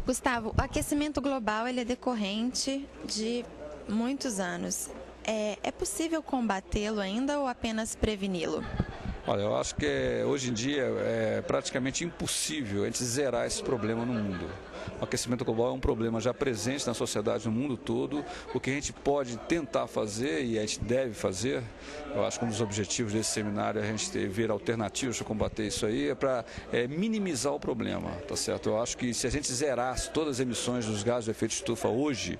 Gustavo, o aquecimento global ele é decorrente de muitos anos. É possível combatê-lo ainda ou apenas preveni-lo? Olha, eu acho que hoje em dia é praticamente impossível a gente zerar esse problema no mundo. O aquecimento global é um problema já presente na sociedade no mundo todo. O que a gente pode tentar fazer, e a gente deve fazer, eu acho que um dos objetivos desse seminário é a gente ver alternativas para combater isso aí, é para minimizar o problema, tá certo? Eu acho que se a gente zerasse todas as emissões dos gases de efeito estufa hoje,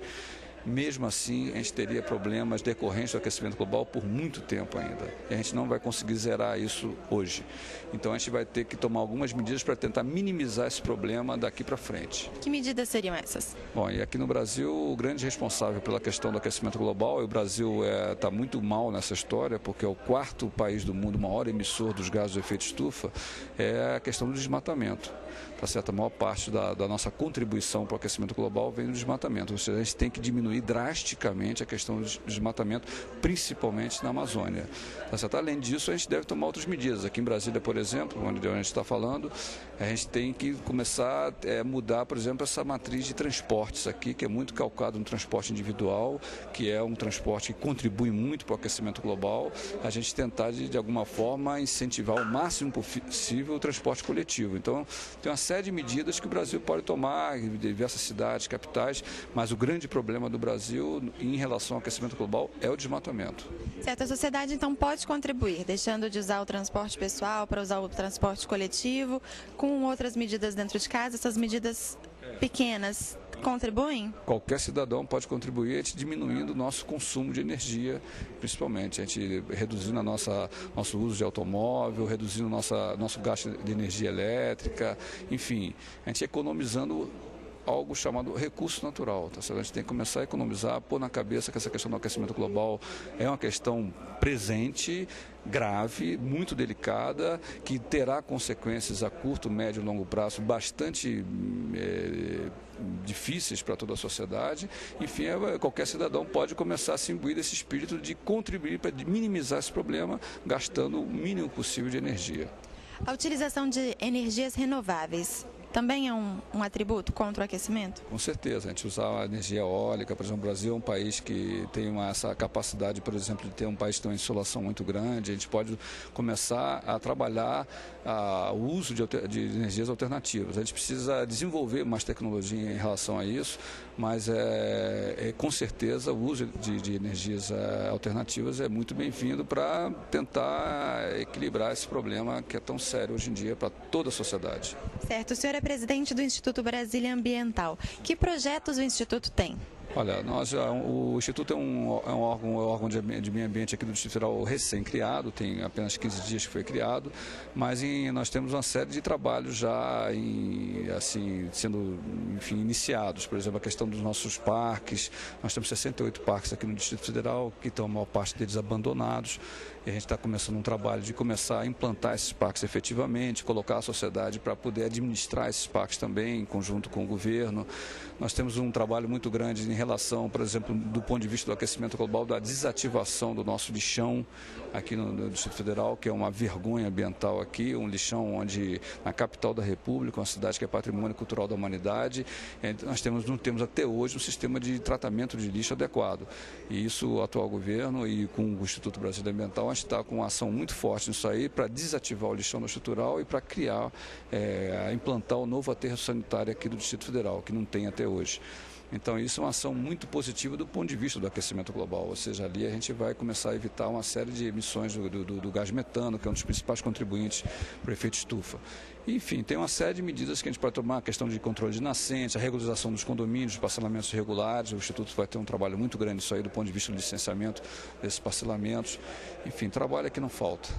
mesmo assim, a gente teria problemas decorrentes do aquecimento global por muito tempo ainda. E a gente não vai conseguir zerar isso hoje. Então, a gente vai ter que tomar algumas medidas para tentar minimizar esse problema daqui para frente. Que medidas seriam essas? Bom, e aqui no Brasil, o grande responsável pela questão do aquecimento global, e o Brasil está muito mal nessa história, porque é o quarto país do mundo maior emissor dos gases de efeito estufa, é a questão do desmatamento. Tá certo? A maior parte da nossa contribuição para o aquecimento global vem do desmatamento. Ou seja, a gente tem que diminuir drasticamente a questão do desmatamento, principalmente na Amazônia. Tá certo? Além disso, a gente deve tomar outras medidas. Aqui em Brasília, por exemplo, onde a gente está falando, a gente tem que começar a mudar, por exemplo, essa matriz de transportes aqui, que é muito calcado no transporte individual, que é um transporte que contribui muito para o aquecimento global. A gente tentar, de alguma forma, incentivar o máximo possível o transporte coletivo. Então, tem uma série de medidas que o Brasil pode tomar em diversas cidades, capitais, mas o grande problema do Brasil em relação ao aquecimento global é o desmatamento. Certo, a sociedade então pode contribuir, deixando de usar o transporte pessoal para usar o transporte coletivo, com outras medidas dentro de casa, essas medidas pequenas contribuem? Qualquer cidadão pode contribuir, a gente diminuindo o nosso consumo de energia, principalmente, a gente reduzindo nosso uso de automóvel, reduzindo nosso gasto de energia elétrica, enfim, a gente economizando algo chamado recurso natural. Tá? A gente tem que começar a economizar, pôr na cabeça que essa questão do aquecimento global é uma questão presente, grave, muito delicada, que terá consequências a curto, médio e longo prazo bastante difíceis para toda a sociedade. Enfim, qualquer cidadão pode começar a se imbuir desse espírito de contribuir para minimizar esse problema, gastando o mínimo possível de energia. A utilização de energias renováveis também é um atributo contra o aquecimento? Com certeza, a gente usar a energia eólica, por exemplo, o Brasil é um país que tem essa capacidade, por exemplo, de ter um país que tem uma insolação muito grande, a gente pode começar a trabalhar o uso de energias alternativas. A gente precisa desenvolver mais tecnologia em relação a isso, mas com certeza o uso de energias alternativas é muito bem-vindo para tentar equilibrar esse problema que é tão sério hoje em dia para toda a sociedade. Certo, o senhor é presidente do Instituto Brasília Ambiental. Que projetos o Instituto tem? Olha, o Instituto é um órgão de meio ambiente aqui do Distrito Federal recém-criado, tem apenas 15 dias que foi criado, mas nós temos uma série de trabalhos já sendo iniciados. Por exemplo, a questão dos nossos parques, nós temos 68 parques aqui no Distrito Federal, que estão a maior parte deles abandonados, e a gente está começando um trabalho de começar a implantar esses parques efetivamente, colocar a sociedade para poder administrar esses parques também, em conjunto com o governo. Nós temos um trabalho muito grande em relação, por exemplo, do ponto de vista do aquecimento global, da desativação do nosso lixão aqui no Distrito Federal, que é uma vergonha ambiental aqui, um lixão onde, na capital da República, uma cidade que é patrimônio cultural da humanidade, nós não temos até hoje um sistema de tratamento de lixo adequado. E isso, o atual governo e com o Instituto Brasília Ambiental, a gente está com uma ação muito forte nisso aí para desativar o lixão no estrutural e para criar, implantar o novo aterro sanitário aqui do Distrito Federal, que não tem até hoje. Então, isso é uma ação muito positiva do ponto de vista do aquecimento global, ou seja, ali a gente vai começar a evitar uma série de emissões do gás metano, que é um dos principais contribuintes para o efeito estufa. Enfim, tem uma série de medidas que a gente pode tomar, a questão de controle de nascentes, a regularização dos condomínios, dos parcelamentos irregulares. O Instituto vai ter um trabalho muito grande nisso aí do ponto de vista do licenciamento desses parcelamentos. Enfim, trabalho é que não falta.